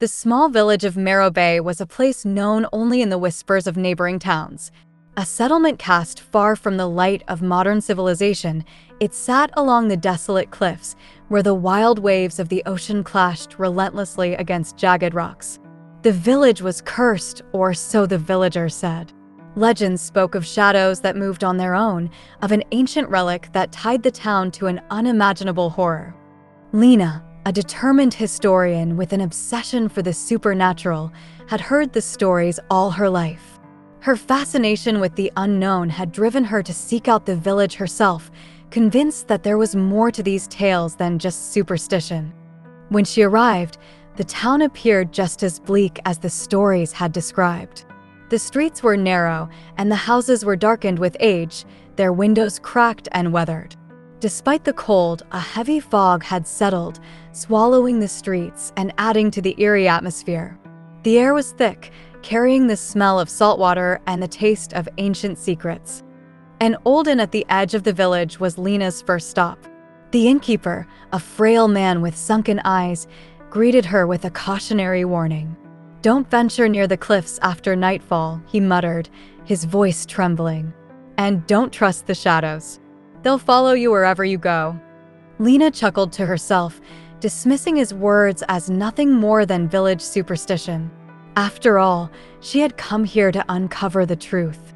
The small village of Marrow Bay was a place known only in the whispers of neighboring towns. A settlement cast far from the light of modern civilization, it sat along the desolate cliffs where the wild waves of the ocean clashed relentlessly against jagged rocks. The village was cursed, or so the villagers said. Legends spoke of shadows that moved on their own, of an ancient relic that tied the town to an unimaginable horror. Lena, a determined historian with an obsession for the supernatural, had heard the stories all her life. Her fascination with the unknown had driven her to seek out the village herself, convinced that there was more to these tales than just superstition. When she arrived, the town appeared just as bleak as the stories had described. The streets were narrow, and the houses were darkened with age, their windows cracked and weathered. Despite the cold, a heavy fog had settled, swallowing the streets and adding to the eerie atmosphere. The air was thick, carrying the smell of salt water and the taste of ancient secrets. An old inn at the edge of the village was Lena's first stop. The innkeeper, a frail man with sunken eyes, greeted her with a cautionary warning. "Don't venture near the cliffs after nightfall," he muttered, his voice trembling. "And don't trust the shadows. They'll follow you wherever you go." Lena chuckled to herself, dismissing his words as nothing more than village superstition. After all, she had come here to uncover the truth.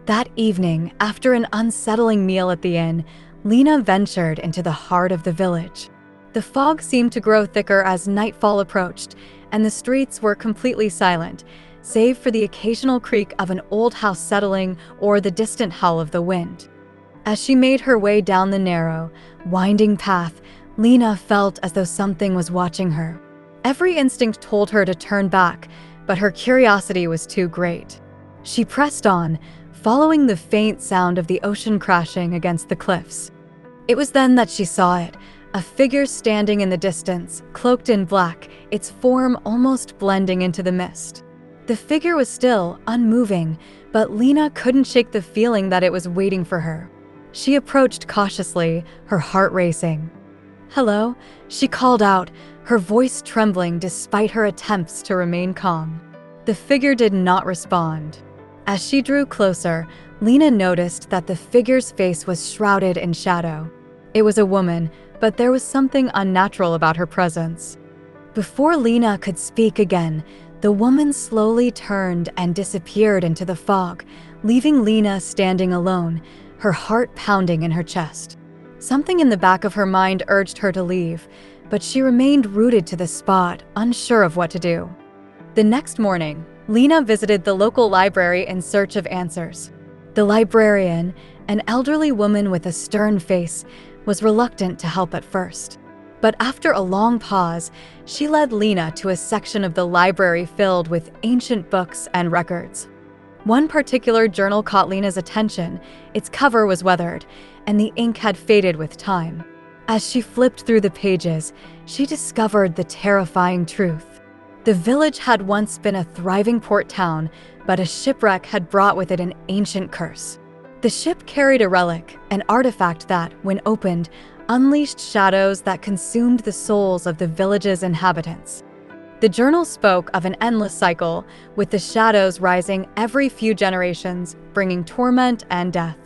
That evening, after an unsettling meal at the inn, Lena ventured into the heart of the village. The fog seemed to grow thicker as nightfall approached, and the streets were completely silent, save for the occasional creak of an old house settling or the distant howl of the wind. As she made her way down the narrow, winding path, Lena felt as though something was watching her. Every instinct told her to turn back, but her curiosity was too great. She pressed on, following the faint sound of the ocean crashing against the cliffs. It was then that she saw it, a figure standing in the distance, cloaked in black, its form almost blending into the mist. The figure was still, unmoving, but Lena couldn't shake the feeling that it was waiting for her. She approached cautiously, her heart racing. "Hello," she called out, her voice trembling despite her attempts to remain calm. The figure did not respond. As she drew closer, Lena noticed that the figure's face was shrouded in shadow. It was a woman, but there was something unnatural about her presence. Before Lena could speak again, the woman slowly turned and disappeared into the fog, leaving Lena standing alone, her heart pounding in her chest. Something in the back of her mind urged her to leave, but she remained rooted to the spot, unsure of what to do. The next morning, Lena visited the local library in search of answers. The librarian, an elderly woman with a stern face, was reluctant to help at first. But after a long pause, she led Lena to a section of the library filled with ancient books and records. One particular journal caught Lena's attention. Its cover was weathered, and the ink had faded with time. As she flipped through the pages, she discovered the terrifying truth. The village had once been a thriving port town, but a shipwreck had brought with it an ancient curse. The ship carried a relic, an artifact that, when opened, unleashed shadows that consumed the souls of the village's inhabitants. The journal spoke of an endless cycle, with the shadows rising every few generations, bringing torment and death.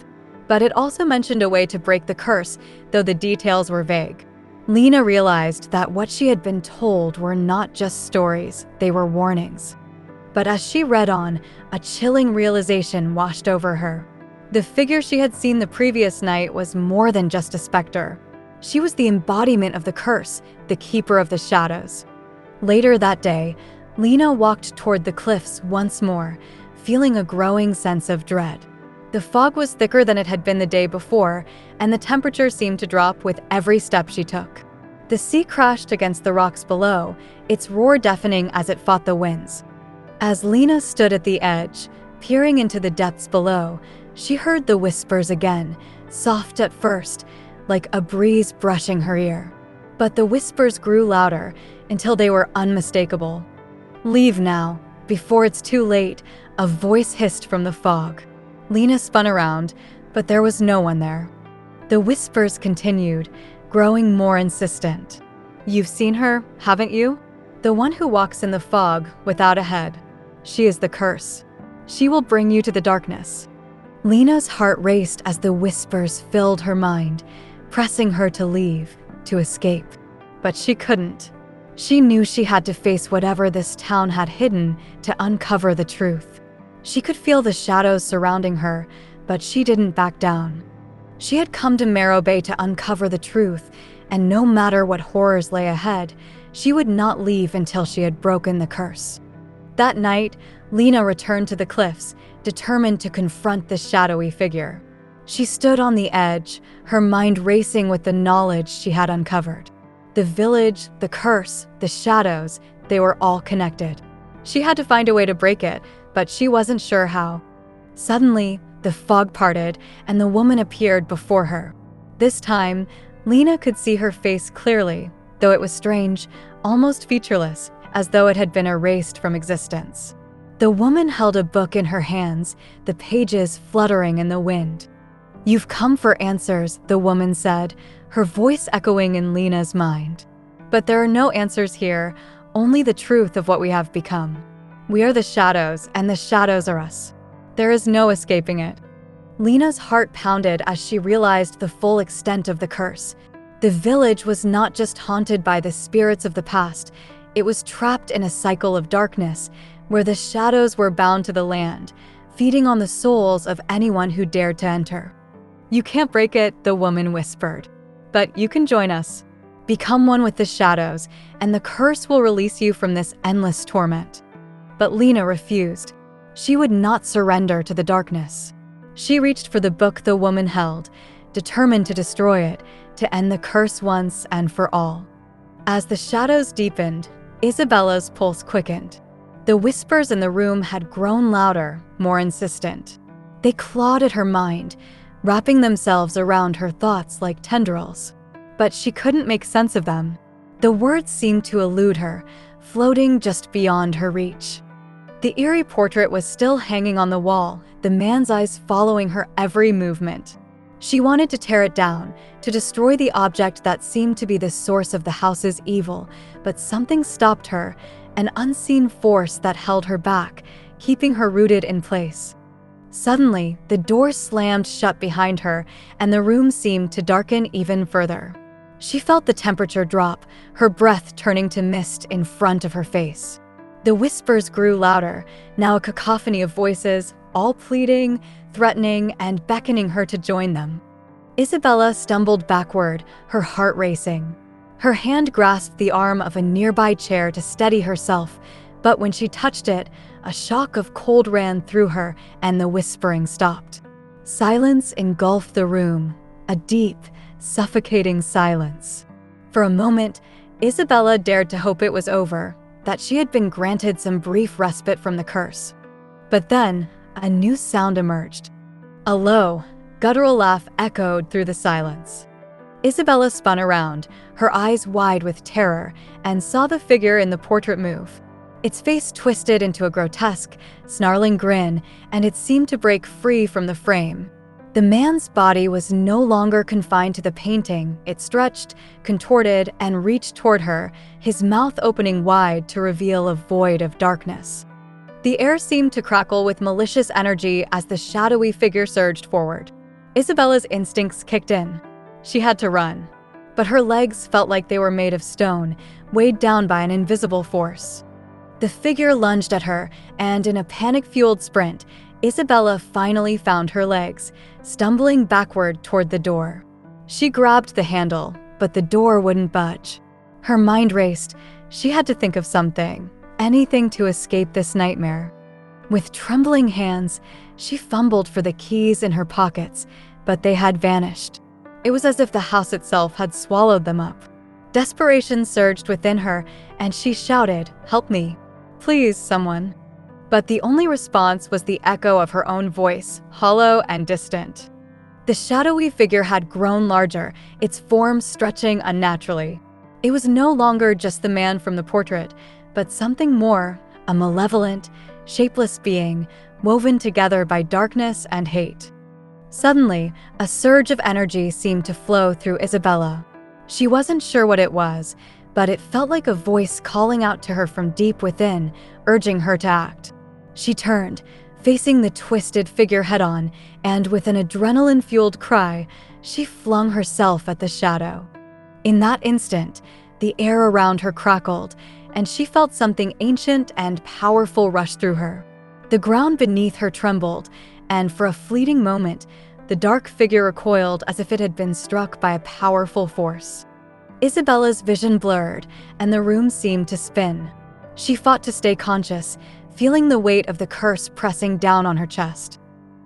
But it also mentioned a way to break the curse, though the details were vague. Lena realized that what she had been told were not just stories, they were warnings. But as she read on, a chilling realization washed over her. The figure she had seen the previous night was more than just a specter. She was the embodiment of the curse, the keeper of the shadows. Later that day, Lena walked toward the cliffs once more, feeling a growing sense of dread. The fog was thicker than it had been the day before, and the temperature seemed to drop with every step she took. The sea crashed against the rocks below, its roar deafening as it fought the winds. As Lena stood at the edge, peering into the depths below, she heard the whispers again, soft at first, like a breeze brushing her ear. But the whispers grew louder until they were unmistakable. "Leave now, before it's too late," a voice hissed from the fog. Lena spun around, but there was no one there. The whispers continued, growing more insistent. "You've seen her, haven't you? The one who walks in the fog without a head. She is the curse. She will bring you to the darkness. Lena's heart raced as the whispers filled her mind, pressing her to leave, to escape. But she couldn't. She knew she had to face whatever this town had hidden to uncover the truth. She could feel the shadows surrounding her, but she didn't back down. She had come to Marrow Bay to uncover the truth, and no matter what horrors lay ahead, she would not leave until she had broken the curse. That night, Lena returned to the cliffs, determined to confront the shadowy figure. She stood on the edge, her mind racing with the knowledge she had uncovered. The village, the curse, the shadows, they were all connected. She had to find a way to break it, but she wasn't sure how. Suddenly, the fog parted and the woman appeared before her. This time, Lena could see her face clearly, though it was strange, almost featureless, as though it had been erased from existence. The woman held a book in her hands, the pages fluttering in the wind. "You've come for answers," the woman said, her voice echoing in Lena's mind. "But there are no answers here, only the truth of what we have become. We are the shadows, and the shadows are us. There is no escaping it." Lena's heart pounded as she realized the full extent of the curse. The village was not just haunted by the spirits of the past, it was trapped in a cycle of darkness, where the shadows were bound to the land, feeding on the souls of anyone who dared to enter. "You can't break it," the woman whispered. "But you can join us. Become one with the shadows, and the curse will release you from this endless torment." But Lena refused. She would not surrender to the darkness. She reached for the book the woman held, determined to destroy it, to end the curse once and for all. As the shadows deepened, Isabella's pulse quickened. The whispers in the room had grown louder, more insistent. They clawed at her mind, wrapping themselves around her thoughts like tendrils. But she couldn't make sense of them. The words seemed to elude her, floating just beyond her reach. The eerie portrait was still hanging on the wall, the man's eyes following her every movement. She wanted to tear it down, to destroy the object that seemed to be the source of the house's evil, but something stopped her, an unseen force that held her back, keeping her rooted in place. Suddenly, the door slammed shut behind her, and the room seemed to darken even further. She felt the temperature drop, her breath turning to mist in front of her face. The whispers grew louder, now a cacophony of voices, all pleading, threatening, and beckoning her to join them. Isabella stumbled backward, her heart racing. Her hand grasped the arm of a nearby chair to steady herself, but when she touched it, a shock of cold ran through her and the whispering stopped. Silence engulfed the room, a deep, suffocating silence. For a moment, Isabella dared to hope it was over, that she had been granted some brief respite from the curse. But then, a new sound emerged. A low, guttural laugh echoed through the silence. Isabella spun around, her eyes wide with terror, and saw the figure in the portrait move. Its face twisted into a grotesque, snarling grin, and it seemed to break free from the frame. The man's body was no longer confined to the painting. It stretched, contorted, and reached toward her, his mouth opening wide to reveal a void of darkness. The air seemed to crackle with malicious energy as the shadowy figure surged forward. Isabella's instincts kicked in. She had to run. But her legs felt like they were made of stone, weighed down by an invisible force. The figure lunged at her, and in a panic-fueled sprint, Isabella finally found her legs, stumbling backward toward the door. She grabbed the handle, but the door wouldn't budge. Her mind raced. She had to think of something, anything to escape this nightmare. With trembling hands, she fumbled for the keys in her pockets, but they had vanished. It was as if the house itself had swallowed them up. Desperation surged within her, and she shouted, "Help me. Please, someone." But the only response was the echo of her own voice, hollow and distant. The shadowy figure had grown larger, its form stretching unnaturally. It was no longer just the man from the portrait, but something more, a malevolent, shapeless being, woven together by darkness and hate. Suddenly, a surge of energy seemed to flow through Isabella. She wasn't sure what it was, but it felt like a voice calling out to her from deep within, urging her to act. She turned, facing the twisted figure head-on, and with an adrenaline-fueled cry, she flung herself at the shadow. In that instant, the air around her crackled, and she felt something ancient and powerful rush through her. The ground beneath her trembled, and for a fleeting moment, the dark figure recoiled as if it had been struck by a powerful force. Isabella's vision blurred, and the room seemed to spin. She fought to stay conscious, feeling the weight of the curse pressing down on her chest.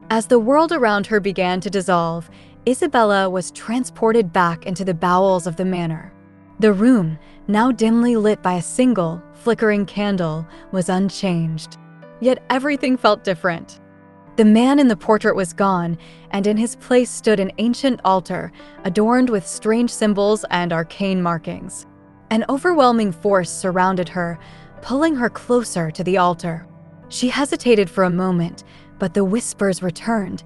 As the world around her began to dissolve, Isabella was transported back into the bowels of the manor. The room, now dimly lit by a single, flickering candle, was unchanged. Yet everything felt different. The man in the portrait was gone, and in his place stood an ancient altar, adorned with strange symbols and arcane markings. An overwhelming force surrounded her, pulling her closer to the altar. She hesitated for a moment, but the whispers returned,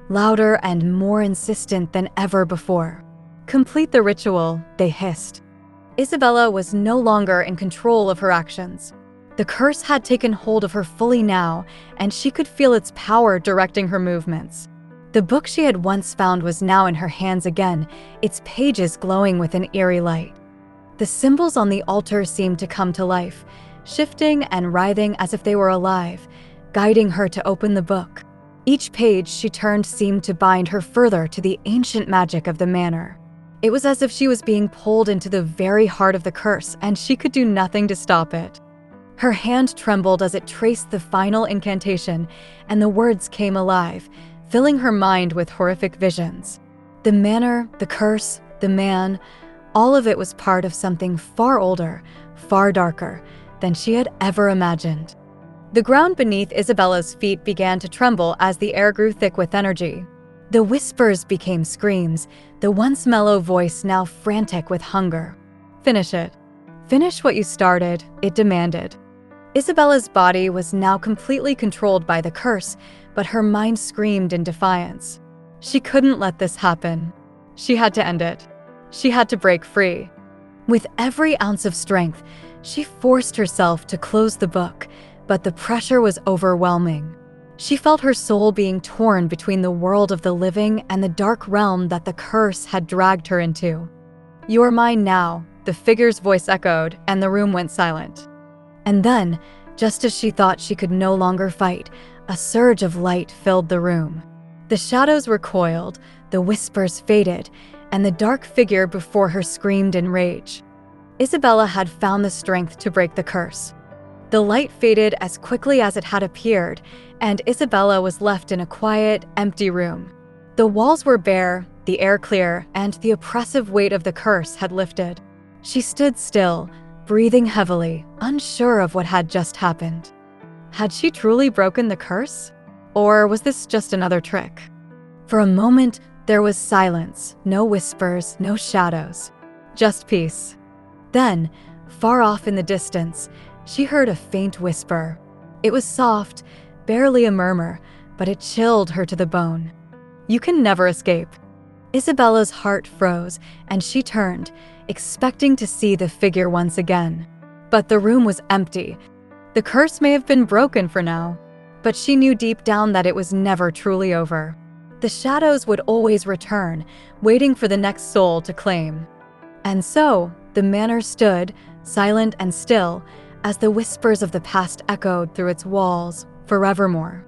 louder and more insistent than ever before. "Complete the ritual," they hissed. Isabella was no longer in control of her actions. The curse had taken hold of her fully now, and she could feel its power directing her movements. The book she had once found was now in her hands again, its pages glowing with an eerie light. The symbols on the altar seemed to come to life, shifting and writhing as if they were alive, guiding her to open the book. Each page she turned seemed to bind her further to the ancient magic of the manor. It was as if she was being pulled into the very heart of the curse, and she could do nothing to stop it. Her hand trembled as it traced the final incantation, and the words came alive, filling her mind with horrific visions. The manor, the curse, the man, all of it was part of something far older, far darker than she had ever imagined. The ground beneath Isabella's feet began to tremble as the air grew thick with energy. The whispers became screams, the once mellow voice now frantic with hunger. "Finish it. Finish what you started," it demanded. Isabella's body was now completely controlled by the curse, but her mind screamed in defiance. She couldn't let this happen. She had to end it. She had to break free. With every ounce of strength, she forced herself to close the book, but the pressure was overwhelming. She felt her soul being torn between the world of the living and the dark realm that the curse had dragged her into. "You are mine now," the figure's voice echoed, and the room went silent. And then, just as she thought she could no longer fight, a surge of light filled the room. The shadows recoiled, the whispers faded, and the dark figure before her screamed in rage. Isabella had found the strength to break the curse. The light faded as quickly as it had appeared, and Isabella was left in a quiet, empty room. The walls were bare, the air clear, and the oppressive weight of the curse had lifted. She stood still, breathing heavily, unsure of what had just happened. Had she truly broken the curse? Or was this just another trick? For a moment, there was silence, no whispers, no shadows, just peace. Then, far off in the distance, she heard a faint whisper. It was soft, barely a murmur, but it chilled her to the bone. "You can never escape." Isabella's heart froze, and she turned, expecting to see the figure once again. But the room was empty. The curse may have been broken for now, but she knew deep down that it was never truly over. The shadows would always return, waiting for the next soul to claim. And so, the manor stood, silent and still, as the whispers of the past echoed through its walls forevermore.